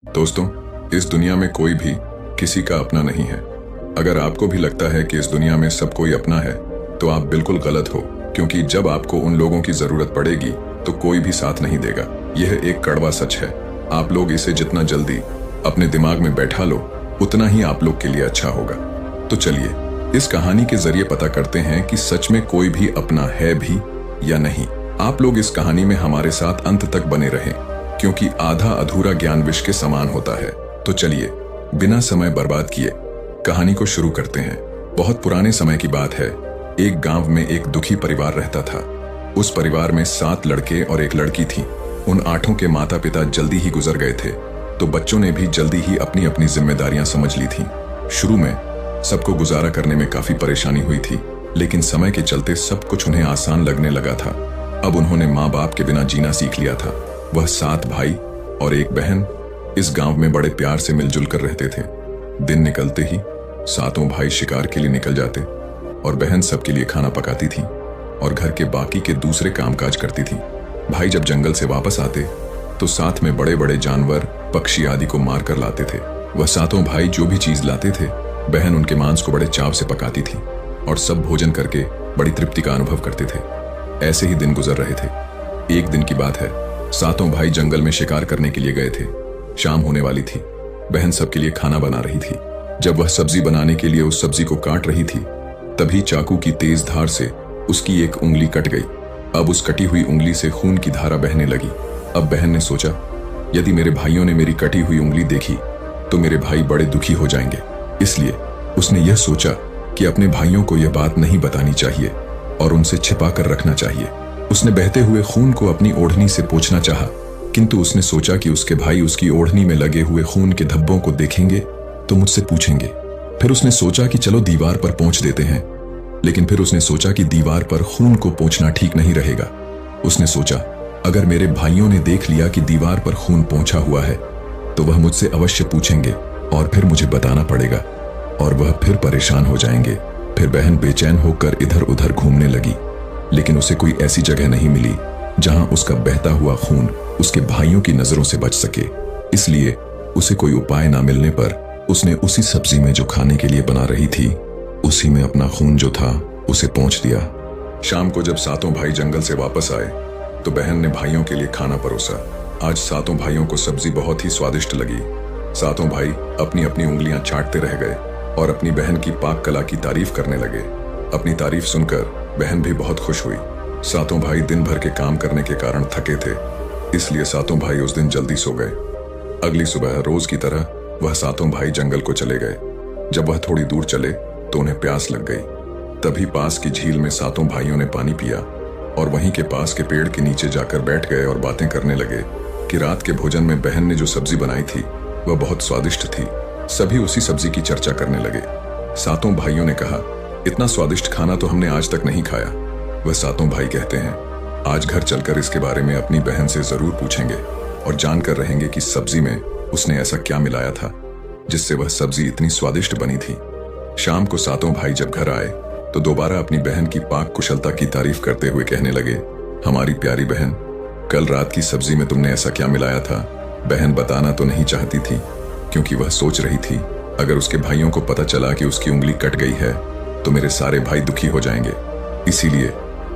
दोस्तों, इस दुनिया में कोई भी किसी का अपना नहीं है। अगर आपको भी लगता है कि इस दुनिया में सब कोई अपना है तो आप बिल्कुल गलत हो, क्योंकि जब आपको उन लोगों की जरूरत पड़ेगी तो कोई भी साथ नहीं देगा। यह एक कड़वा सच है। आप लोग इसे जितना जल्दी अपने दिमाग में बैठा लो उतना ही आप लोग के लिए अच्छा होगा। तो चलिए इस कहानी के जरिए पता करते हैं कि सच में कोई भी अपना है भी या नहीं। आप लोग इस कहानी में हमारे साथ अंत तक बने रहें, क्योंकि आधा अधूरा ज्ञान विष के समान होता है। तो चलिए बिना समय बर्बाद किए कहानी को शुरू करते हैं। बहुत पुराने समय की बात है। एक गांव में एक दुखी परिवार रहता था। उस परिवार में 7 लड़के और एक लड़की थी। उन 8 के माता पिता जल्दी ही गुजर गए थे, तो बच्चों ने भी जल्दी ही अपनी अपनी जिम्मेदारियां समझ ली थी। शुरू में सबको गुजारा करने में काफी परेशानी हुई थी, लेकिन समय के चलते सब कुछ उन्हें आसान लगने लगा था। अब उन्होंने माँ बाप के बिना जीना सीख लिया था। वह 7 भाई और एक बहन इस गांव में बड़े प्यार से मिलजुल कर रहते थे। दिन निकलते ही 7 भाई शिकार के लिए निकल जाते और बहन सबके लिए खाना पकाती थी और घर के बाकी के दूसरे कामकाज करती थी। भाई जब जंगल से वापस आते तो साथ में बड़े बड़े जानवर, पक्षी आदि को मार कर लाते थे। वह 7 भाई जो भी चीज लाते थे, बहन उनके मांस को बड़े चाव से पकाती थी और सब भोजन करके बड़ी तृप्ति का अनुभव करते थे। ऐसे ही दिन गुजर रहे थे। एक दिन की बात है, 7 भाई जंगल में शिकार करने के लिए गए थे। शाम होने वाली थी। बहन सबके लिए खाना बना रही थी। जब वह सब्जी बनाने के लिए उस सब्जी को काट रही थी, तभी चाकू की तेज धार से उसकी एक उंगली कट गई। अब उस कटी हुई उंगली से खून की धारा बहने लगी। अब बहन ने सोचा, यदि मेरे भाइयों ने मेरी कटी हुई उंगली देखी तो मेरे भाई बड़े दुखी हो जाएंगे। इसलिए उसने यह सोचा कि अपने भाइयों को यह बात नहीं बतानी चाहिए और उनसे छिपा कर रखना चाहिए। उसने बहते हुए खून को अपनी ओढ़नी से पोंछना चाहा, किंतु उसने सोचा कि उसके भाई उसकी ओढ़नी में लगे हुए खून के धब्बों को देखेंगे तो मुझसे पूछेंगे। फिर उसने सोचा कि चलो दीवार पर पोंछ देते हैं, लेकिन फिर उसने सोचा कि दीवार पर खून को पोंछना ठीक नहीं रहेगा। उसने सोचा, अगर मेरे भाइयों ने देख लिया कि दीवार पर खून पोंछा हुआ है तो वह मुझसे अवश्य पूछेंगे और फिर मुझे बताना पड़ेगा और वह फिर परेशान हो जाएंगे। फिर बहन बेचैन होकर इधर उधर घूमने लगी, लेकिन उसे कोई ऐसी जगह नहीं मिली जहां उसका बहता हुआ खून उसके भाइयों की नजरों से बच सके। इसलिए उसे कोई उपाय ना मिलने पर उसने उसी सब्जी में जो खाने के लिए बना रही थी, उसी में अपना खून जो था उसे पोंछ दिया। शाम को जब 7 भाई जंगल से वापस आए तो बहन ने भाइयों के लिए खाना परोसा। आज 7 भाइयों को सब्जी बहुत ही स्वादिष्ट लगी। 7 भाई अपनी अपनी उंगलियां चाटते रह गए और अपनी बहन की पाक कला की तारीफ करने लगे। अपनी तारीफ सुनकर बहन भी बहुत खुश हुई। 7 भाई दिन भर के काम करने के कारण थके थे, इसलिए 7 भाई उस दिन जल्दी सो गए। अगली सुबह रोज की तरह वह 7 भाई जंगल को चले गए। जब वह थोड़ी दूर चले तो उन्हें प्यास लग गई। तभी पास की झील में 7 भाइयों ने पानी पिया और वहीं के पास के पेड़ के नीचे जाकर बैठ गए और बातें करने लगे कि रात के भोजन में बहन ने जो सब्जी बनाई थी वह बहुत स्वादिष्ट थी। सभी उसी सब्जी की चर्चा करने लगे। 7 भाइयों ने कहा, इतना स्वादिष्ट खाना तो हमने आज तक नहीं खाया। वह 7 भाई कहते हैं, आज घर चलकर इसके बारे में अपनी बहन से जरूर पूछेंगे और जानकर रहेंगे कि सब्जी में उसने ऐसा क्या मिलाया था जिससे वह सब्जी इतनी स्वादिष्ट बनी थी। शाम को 7 भाई जब घर आए तो दोबारा अपनी बहन की पाक कुशलता की तारीफ करते हुए कहने लगे, हमारी प्यारी बहन, कल रात की सब्जी में तुमने ऐसा क्या मिलाया था? बहन बताना तो नहीं चाहती थी, क्योंकि वह सोच रही थी, अगर उसके भाइयों को पता चला कि उसकी उंगली कट गई है तो मेरे सारे भाई दुखी हो जाएंगे। इसीलिए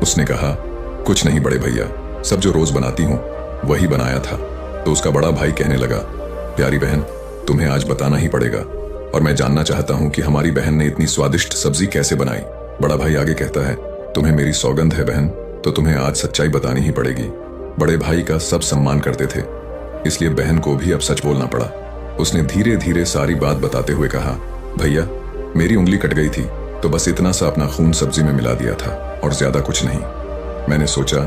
उसने कहा, कुछ नहीं बड़े भैया, सब जो रोज बनाती हूँ वही बनाया था। तो उसका बड़ा भाई कहने लगा, प्यारी बहन, तुम्हें आज बताना ही पड़ेगा और मैं जानना चाहता हूँ कि हमारी बहन ने इतनी स्वादिष्ट सब्जी कैसे बनाई। बड़ा भाई आगे कहता है, तुम्हें मेरी सौगंध है बहन, तो तुम्हें आज सच्चाई बतानी ही पड़ेगी। बड़े भाई का सब सम्मान करते थे, इसलिए बहन को भी अब सच बोलना पड़ा। उसने धीरे धीरे सारी बात बताते हुए कहा, भैया, मेरी उंगली कट गई थी तो बस इतना सा अपना खून सब्जी में मिला दिया था और ज्यादा कुछ नहीं। मैंने सोचा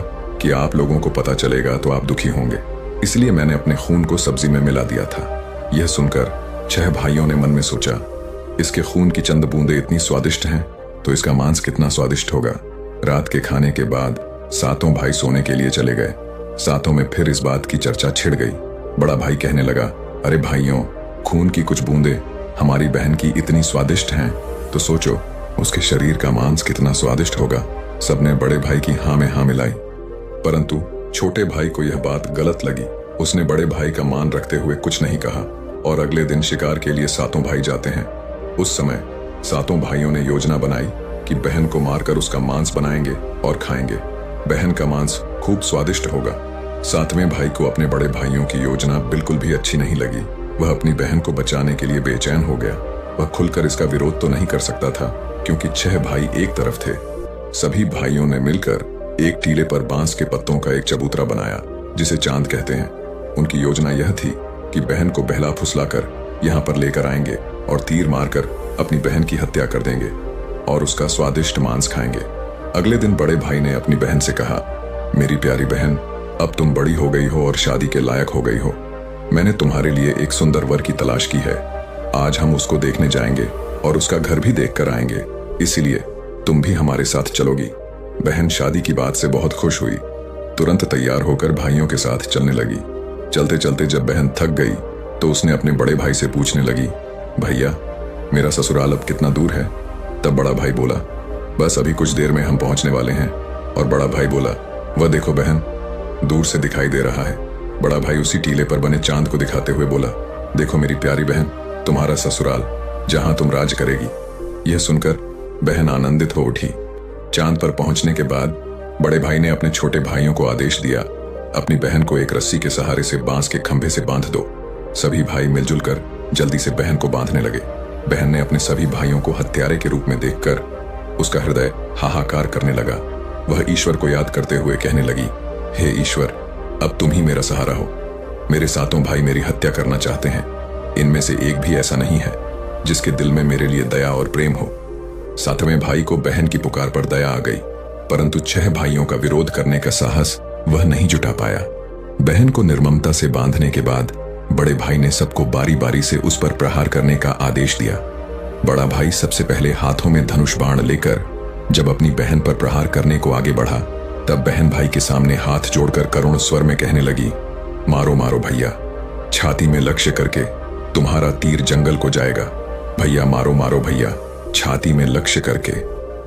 कि आप लोगों को पता चलेगा तो आप दुखी होंगे, इसलिए मैंने अपने खून को सब्जी में मिला दिया था। यह सुनकर 6 भाइयों ने मन में सोचा, इसके खून की चंद बूंदें इतनी स्वादिष्ट हैं तो इसका मांस कितना स्वादिष्ट होगा। रात के खाने के बाद 7 भाई सोने के लिए चले गए। 7 में फिर इस बात की चर्चा छिड़ गई। बड़ा भाई कहने लगा, अरे भाइयों, खून की कुछ बूंदें हमारी बहन की इतनी स्वादिष्ट हैं तो सोचो उसके शरीर का मांस कितना स्वादिष्ट होगा। सबने बड़े भाई की हाँ में हाँ मिलाई, परंतु छोटे भाई को यह बात गलत लगी उसने बड़े भाई का मान रखते हुए कुछ नहीं कहा और अगले दिन शिकार के लिए सातों भाई जाते हैं। उस समय सातों भाइयों ने योजना बनाई कि बहन को मारकर उसका मांस बनाएंगे और खाएंगे। बहन का मांस खूब स्वादिष्ट होगा। सातवें भाई को अपने बड़े भाइयों की योजना बिल्कुल भी अच्छी नहीं लगी। वह अपनी बहन को बचाने के लिए बेचैन हो गया। वह खुलकर इसका विरोध तो नहीं कर सकता था क्योंकि 6 भाई एक तरफ थे। सभी भाइयों ने मिलकर एक टीले पर बांस के पत्तों का एक चबूतरा बनाया जिसे चांद कहते हैं। उनकी योजना यह थी कि बहन को बहला फुसलाकर यहाँ पर लेकर आएंगे और तीर मारकर अपनी बहन की हत्या कर देंगे और उसका स्वादिष्ट मांस खाएंगे। अगले दिन बड़े भाई ने अपनी बहन से कहा, मेरी प्यारी बहन, अब तुम बड़ी हो गई हो और शादी के लायक हो गई हो। मैंने तुम्हारे लिए एक सुंदर वर की तलाश की है। आज हम उसको देखने जाएंगे और उसका घर भी देख कर आएंगे, इसीलिए तुम भी हमारे साथ चलोगी। बहन शादी की बात से बहुत खुश हुई। तुरंत तैयार होकर भाइयों के साथ चलने लगी। चलते चलते जब बहन थक गई तो उसने अपने बड़े भाई से पूछने लगी, भैया मेरा ससुराल अब कितना दूर है? तब बड़ा भाई बोला, बस अभी कुछ देर में हम पहुंचने वाले हैं। और बड़ा भाई बोला, वह देखो बहन, दूर से दिखाई दे रहा है। बड़ा भाई उसी टीले पर बने चांद को दिखाते हुए बोला, देखो मेरी प्यारी बहन, तुम्हारा ससुराल जहां तुम राज करेगी। यह सुनकर बहन आनंदित हो उठी। चांद पर पहुंचने के बाद बड़े भाई ने अपने छोटे भाइयों को आदेश दिया, अपनी बहन को एक रस्सी के सहारे से बांस के खंभे से बांध दो। सभी भाई मिलजुल कर जल्दी से बहन को बांधने लगे। बहन ने अपने सभी भाइयों को हत्यारे के रूप में देखकर उसका हृदय हाहाकार करने लगा। वह ईश्वर को याद करते हुए कहने लगी, हे ईश्वर, अब तुम ही मेरा सहारा हो। मेरे सातों भाई मेरी हत्या करना चाहते हैं। इनमें से एक भी ऐसा नहीं है जिसके दिल में मेरे लिए दया और प्रेम हो। सातवें भाई को बहन की पुकार पर दया आ गई, परंतु 6 भाइयों का विरोध करने का साहस वह नहीं जुटा पाया। बहन को निर्ममता से बांधने के बाद बड़े भाई ने सबको बारी बारी से उस पर प्रहार करने का आदेश दिया। बड़ा भाई सबसे पहले हाथों में धनुष बाण लेकर जब अपनी बहन पर प्रहार करने को आगे बढ़ा, तब बहन भाई के सामने हाथ जोड़कर करुण स्वर में कहने लगी, मारो मारो भैया, छाती में लक्ष्य करके तुम्हारा तीर जंगल को जाएगा। भैया मारो मारो भैया, छाती में लक्ष्य करके।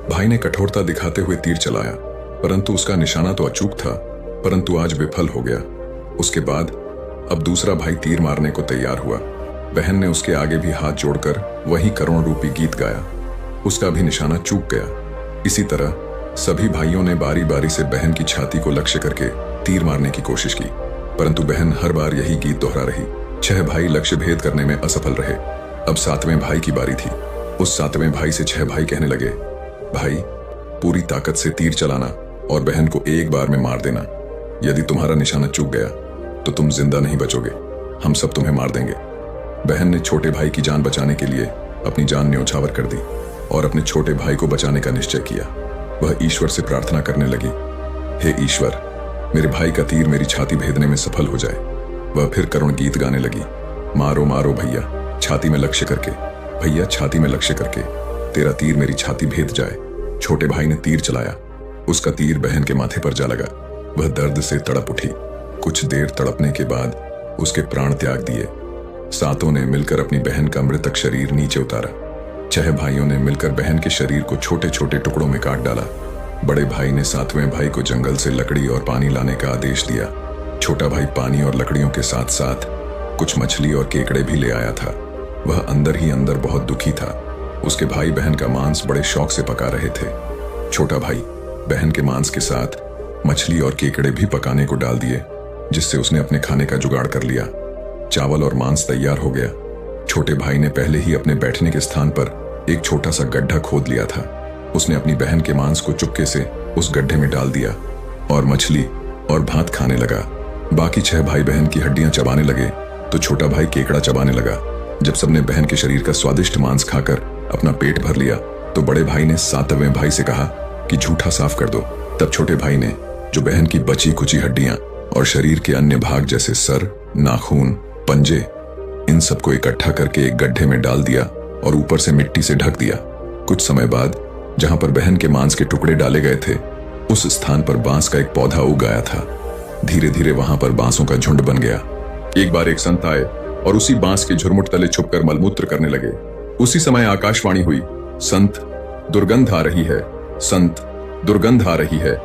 भाई ने कठोरता दिखाते हुए तीर चलाया, परंतु उसका निशाना तो अचूक था, परंतु आज विफल हो गया। उसके बाद अब दूसरा भाई तीर मारने को तैयार हुआ। बहन ने उसके आगे भी हाथ जोड़कर वही करुण रूपी गीत गाया। उसका भी निशाना चूक गया। इसी तरह सभी भाइयों ने बारी बारी से बहन की छाती को लक्ष्य करके तीर मारने की कोशिश की, परंतु बहन हर बार यही गीत दोहरा रही। 6 भाई लक्ष्य भेद करने में असफल रहे। अब 7वें भाई की बारी थी। उस 7वें भाई से 6 भाई कहने लगे, भाई पूरी ताकत से तीर चलाना और बहन को एक बार में मार देना। यदि तुम्हारा निशाना चूक गया तो तुम जिंदा नहीं बचोगे, हम सब तुम्हें मार देंगे। बहन ने छोटे भाई की जान बचाने के लिए अपनी जान न्यौछावर कर दी और अपने छोटे भाई को बचाने का निश्चय किया। वह ईश्वर से प्रार्थना करने लगी, हे ईश्वर, मेरे भाई का तीर मेरी छाती भेदने में सफल हो जाए। वह फिर करुण गीत गाने लगी, मारो मारो भैया, छाती में लक्ष्य करके, भैया छाती में लक्ष्य करके, तेरा तीर मेरी छाती भेद जाए। छोटे भाई ने तीर चलाया। उसका तीर बहन के माथे पर जा लगा। वह दर्द से तड़प उठी। कुछ देर तड़पने के बाद उसके प्राण त्याग दिए। सातों ने मिलकर अपनी बहन का मृतक शरीर नीचे उतारा। 6 भाइयों ने मिलकर बहन के शरीर को छोटे छोटे टुकड़ों में काट डाला। बड़े भाई ने 7वें भाई को जंगल से लकड़ी और पानी लाने का आदेश दिया। छोटा भाई पानी और लकड़ियों के साथ साथ कुछ मछली और केकड़े भी ले आया था। वह अंदर ही अंदर बहुत दुखी था। उसके भाई बहन का मांस बड़े शौक से पका रहे थे। छोटा भाई बहन के मांस के साथ मछली और केकड़े भी पकाने को डाल दिए, जिससे उसने अपने खाने का जुगाड़ कर लिया। चावल और मांस तैयार हो गया। छोटे भाई ने पहले ही अपने बैठने के स्थान पर एक छोटा सा गड्ढा खोद लिया था। उसने अपनी बहन के मांस को चुपके से उस गड्ढे में डाल दिया और मछली और भात खाने लगा। बाकी 6 भाई बहन की हड्डियां चबाने लगे तो छोटा भाई केकड़ा चबाने लगा। जब सबने बहन के शरीर का स्वादिष्ट मांस खाकर अपना पेट भर लिया तो बड़े भाई ने 7वें भाई से कहा कि झूठा साफ कर दो। तब छोटे भाई ने जो बहन की बची कुची हड्डियां और शरीर के अन्य भाग जैसे सर, नाखून, पंजे, इन सबको इकट्ठा करके एक गड्ढे में डाल दिया और ऊपर से मिट्टी से ढक दिया। कुछ समय बाद जहां पर बहन के मांस के टुकड़े डाले गए थे, उस स्थान पर बांस का एक पौधा उग आया था। धीरे धीरे वहां पर बांसों का झुंड बन गया। एक बार एक संत आए और उसी बांस के झुरमुट तले छुपकर मलमूत्र करने लगे। उसी समय आकाशवाणी हुई, संत दुर्गंध आ रही है, संत दुर्गंध आ रही है।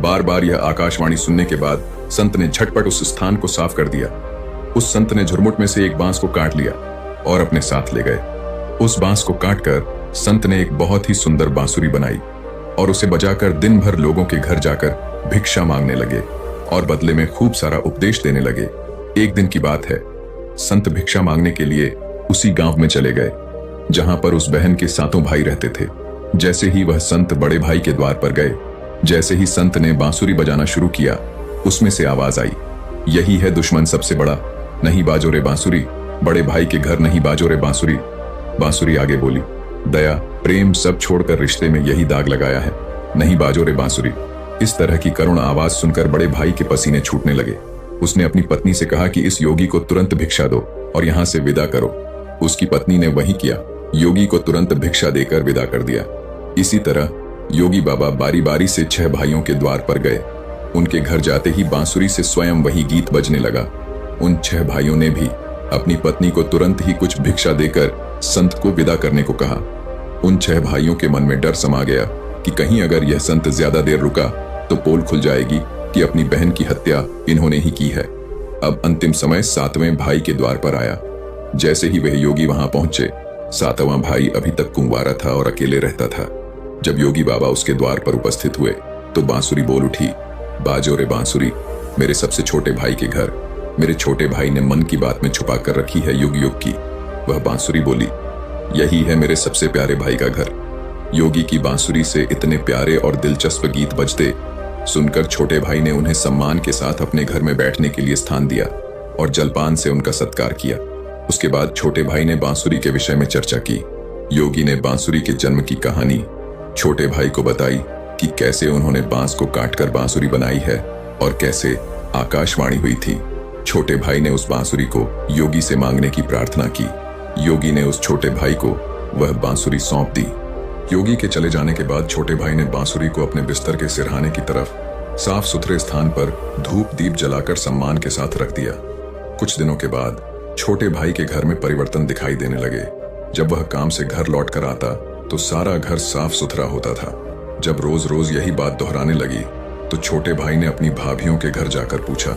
बार बार यह आकाशवाणी सुनने के बाद संत ने झटपट उस स्थान को साफ कर दिया। उस संत ने झुरमुट में से एक बांस को काट लिया और अपने साथ ले गए। उस बांस को काटकर संत ने एक बहुत ही सुंदर बांसुरी बनाई और उसे बजाकर दिन भर लोगों के घर जाकर भिक्षा मांगने लगे और बदले में खूब सारा उपदेश देने लगे। एक दिन की बात है, संत भिक्षा मांगने के लिए उसी गांव में चले गए जहां पर उस बहन के सातों भाई रहते थे। जैसे ही वह संत बड़े भाई के द्वार पर गए, जैसे ही संत ने बांसुरी बजाना शुरू किया, उसमें से आवाज आई, यही है दुश्मन सबसे बड़ा, नहीं बाजो रे बांसुरी, बड़े भाई के घर नहीं बाजो रे बांसुरी। बांसुरी आगे बोली, दया प्रेम सब छोड़कर रिश्ते में यही दाग लगाया है, नहीं बाजो रे बांसुरी। इस तरह की करुण आवाज सुनकर बड़े भाई के पसीने छूटने लगे। उसने अपनी पत्नी से कहा कि इस योगी को तुरंत भिक्षा दो और यहाँ से विदा करो। उसकी पत्नी ने वही किया, योगी को तुरंत भिक्षा देकर विदा कर दिया। इसी तरह योगी बाबा बारी बारी से 6 भाइयों के द्वार पर गए। उनके घर जाते ही बांसुरी से स्वयं वही गीत बजने लगा। उन 6 भाइयों ने भी अपनी पत्नी को तुरंत ही कुछ भिक्षा देकर संत को विदा करने को कहा। उन 6 भाइयों के मन में डर समा गया कि कहीं अगर यह संत ज्यादा देर रुका तो पोल खुल जाएगी कि अपनी बहन की हत्या इन्होंने ही की है। अब अंतिम समय 7वें भाई के द्वार पर आया। जैसे ही वह योगी वहां पहुंचे, 7वां भाई अभी तक कुंवारा था और अकेले रहता था। जब योगी बाबा उसके द्वार पर उपस्थित हुए तो बांसुरी बोल उठी, बाजो रे बांसुरी, मेरे सबसे छोटे भाई के घर। मेरे छोटे भाई ने मन की बात में छुपा कर रखी है युग युग की। वह बांसुरी बोली, यही है मेरे सबसे प्यारे भाई का घर। योगी की बांसुरी से इतने प्यारे और दिलचस्प गीत बजते सुनकर छोटे भाई ने उन्हें सम्मान के साथ अपने घर में बैठने के लिए स्थान दिया और जलपान से उनका सत्कार किया। उसके बाद छोटे भाई ने बांसुरी के विषय में चर्चा की। योगी ने बांसुरी के जन्म की कहानी छोटे भाई को बताई कि कैसे उन्होंने बांस को काटकर बांसुरी बनाई है और कैसे आकाशवाणी हुई थी। छोटे भाई ने उस बांसुरी को योगी से मांगने की प्रार्थना की। योगी ने उस छोटे भाई को वह बांसुरी सौंप दी। योगी के चले जाने के बाद छोटे भाई ने बांसुरी को अपने बिस्तर के सिरहाने की तरफ साफ सुथरे स्थान पर धूप दीप जलाकर सम्मान के साथ रख दिया। कुछ दिनों के बाद छोटे भाई के घर में परिवर्तन दिखाई देने लगे। जब वह काम से घर लौट कर आता तो सारा घर साफ सुथरा होता था। जब रोज रोज यही बात दोहराने लगी तो छोटे भाई ने अपनी भाभियों के घर जाकर पूछा,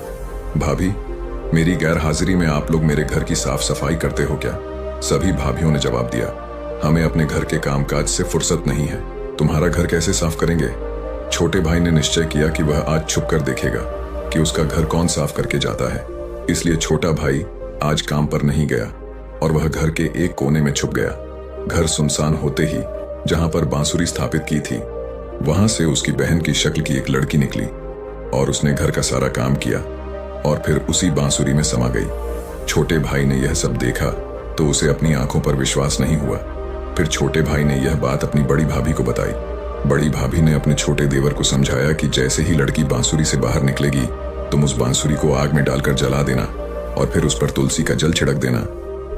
भाभी, मेरी गैर हाजिरी में आप लोग मेरे घर की साफ सफाई करते हो क्या? सभी भाभियों ने जवाब दिया, हमें अपने घर के कामकाज से फुर्सत नहीं है, तुम्हारा घर कैसे साफ करेंगे? छोटे भाई ने निश्चय किया कि वह आज छुप कर देखेगा कि उसका घर कौन साफ करके जाता है। इसलिए छोटा भाई आज काम पर नहीं गया और वह घर के एक कोने में छुप गया। घर सुनसान होते ही जहां पर बांसुरी स्थापित की थी, वहां से उसकी बहन की शक्ल की एक लड़की निकली और उसने घर का सारा काम किया और फिर उसी बांसुरी में समा गई। छोटे भाई ने यह सब देखा तो उसे अपनी आंखों पर विश्वास नहीं हुआ। फिर छोटे भाई ने यह बात अपनी बड़ी भाभी को बताई। बड़ी भाभी ने अपने छोटे देवर को समझाया कि जैसे ही लड़की बांसुरी से बाहर निकलेगी, तुम उस बांसुरी को आग में डालकर जला देना और फिर उस पर तुलसी का जल छिड़क देना,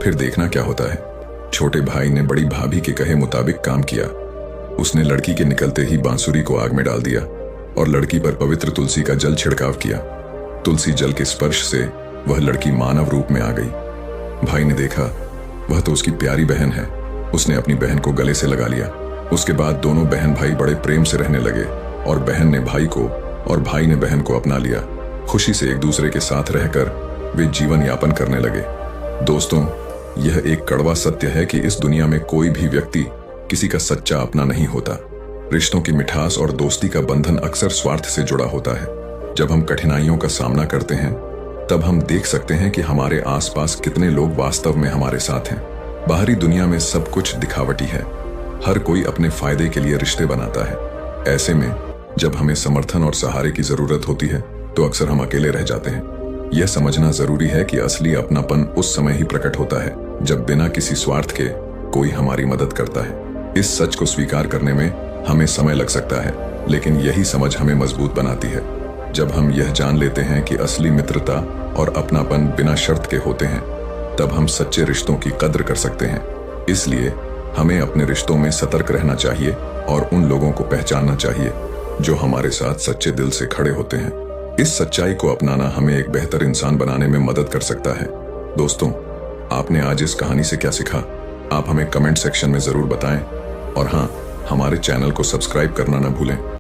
फिर देखना क्या होता है। छोटे भाई ने बड़ी भाभी के कहे मुताबिक काम किया। उसने लड़की के निकलते ही बांसुरी को आग में डाल दिया और लड़की पर पवित्र तुलसी का जल छिड़काव किया। तुलसी जल के स्पर्श से वह लड़की मानव रूप में आ गई। भाई ने देखा वह तो उसकी प्यारी बहन है। उसने अपनी बहन को गले से लगा लिया। उसके बाद दोनों बहन भाई बड़े प्रेम से रहने लगे और बहन ने भाई को और भाई ने बहन को अपना लिया। खुशी से एक दूसरे के साथ रहकर वे जीवन यापन करने लगे। दोस्तों, यह एक कड़वा सत्य है कि इस दुनिया में कोई भी व्यक्ति किसी का सच्चा अपना नहीं होता। रिश्तों की मिठास और दोस्ती का बंधन अक्सर स्वार्थ से जुड़ा होता है। जब हम कठिनाइयों का सामना करते हैं तब हम देख सकते हैं कि हमारे आसपास कितने लोग वास्तव में हमारे साथ हैं। बाहरी दुनिया में सब कुछ दिखावटी है। हर कोई अपने फायदे के लिए रिश्ते बनाता है। ऐसे में जब हमें समर्थन और सहारे की जरूरत होती है तो अक्सर हम अकेले रह जाते हैं। यह समझना जरूरी है कि असली अपनापन उस समय ही प्रकट होता है जब बिना किसी स्वार्थ के कोई हमारी मदद करता है। इस सच को स्वीकार करने में हमें समय लग सकता है, लेकिन यही समझ हमें मजबूत बनाती है। जब हम यह जान लेते हैं कि असली मित्रता और अपनापन बिना शर्त के होते हैं, तब हम सच्चे रिश्तों की कद्र कर सकते हैं। इसलिए हमें अपने रिश्तों में सतर्क रहना चाहिए और उन लोगों को पहचानना चाहिए जो हमारे साथ सच्चे दिल से खड़े होते हैं। इस सच्चाई को अपनाना हमें एक बेहतर इंसान बनाने में मदद कर सकता है। दोस्तों, आपने आज इस कहानी से क्या सीखा? आप हमें कमेंट सेक्शन में जरूर बताएं और हाँ, हमारे चैनल को सब्सक्राइब करना न भूलें।